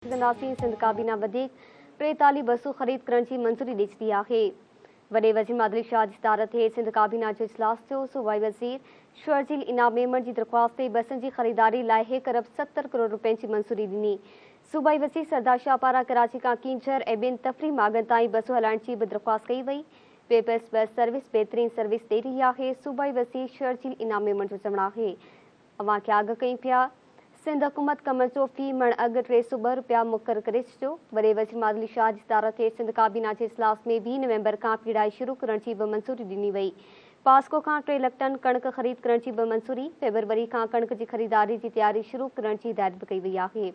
नासीन सिंध काबीना वधीक 43 बसूं ख़रीद करण जी मंज़ूरी ॾई छॾी आहे। वॾे वज़ीर मादली शाह जी सदारत हेठि सिंध काबीना जो इजलास थियो। सूबाई वज़ीर शर्जील इनाम मेमण जी दरख़्वास्त ते बसनि जी ख़रीदारी लाइ 1 अरब 70 करोड़ रुपयनि जी मंज़ूरी ॾिनी। सूबाई वज़ीर सरदार शाह पारां कराची खां कींझर ऐं ॿियनि तफ़री माॻनि ताईं बसूं हलाइण जी बि दरख़्वास्त कई वई। पीपल्स बस सर्विस बहितरीन सर्विस ॾेई रही आहे। सूबाई वज़ीर शर्जील इनाम मेमण जो चवणु आहे, अवां खे आगाह कयूं पिया, सिंध हुकूमत कम जो फ़ी मण अघु 302 रुपया मुक़ररु करे छॾियो। वॾे वज़ीर मादली शाह जी सदारत हेठि सिंध काबीना जे इजलास में 20 नवंबर खां पीड़ाई शुरू करण जी बि मंज़ूरी ॾिनी वई। पास्को खां 3 लाख टन कणिक ख़रीद करण जी बि मंज़ूरी। फेबरवरी खां कणिक जी ख़रीदारी जी तयारी शुरू करण जी हिदायत बि कई वई आहे।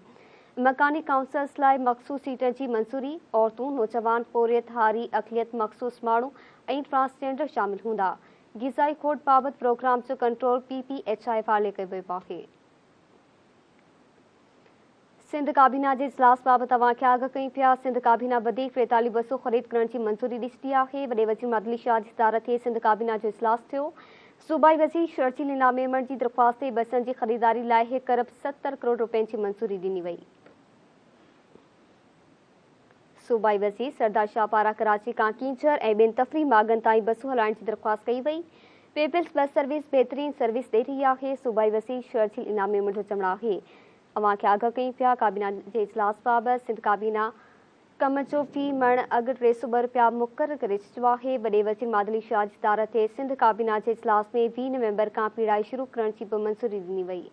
मकानी काउंसल्स लाइ मख़सूस सीटनि जी मंज़ूरी। औरतूं, नौजवान, फ़ौरियत हारी, अक़लियत मख़सूस माण्हू ऐं ट्रांसजेंडर शामिल हूंदा। ग़िज़ाई खोट बाबति प्रोग्राम जो कंट्रोल PPHI फाले कयो वियो आहे। सिंध काबीना जे इजलास बाबति अवां खे आगाह कयूं पिया। सिंध काबीना वधीक 43 बसूं ख़रीद करण जी मंज़ूरी ॾई छॾी आहे। वॾे वज़ीर मादली शाह जी सदारत हेठि सिंध काबीना जो इजलास थियो। सूबाई वज़ीर शर्जील इनाम मेमण जी दरख़्वास्त ते बसनि जी ख़रीदारी लाइ 1 अरब 70 करोड़ रुपयनि जी मंज़ूरी ॾिनी वई। सूबाई वज़ीर सरदार शाह पारां कराची खां कींझर ऐं ॿियनि तफ़री माॻनि ताईं बसूं हलाइण जी दरख़्वास्त कई वई। पीपल्स बस सर्विस बहितरीन सर्विस ॾेई रही आहे। सूबाई वज़ीर शर्जील इनाम मेमण जो चवणु आहे, अवां खे आगाह कयूं पिया, काबीना जे इजलास बाबति सिंध काबीना कम जो फ़ी मण अघु 302 रुपया मुक़ररु करे छॾियो आहे। वॾे वज़ीर मादली शाह जी सदारत हेठि सिंध काबीना जे इजलास में 20 नवंबर खां पीड़ाई शुरू करण जी बि मंज़ूरी ॾिनी वई।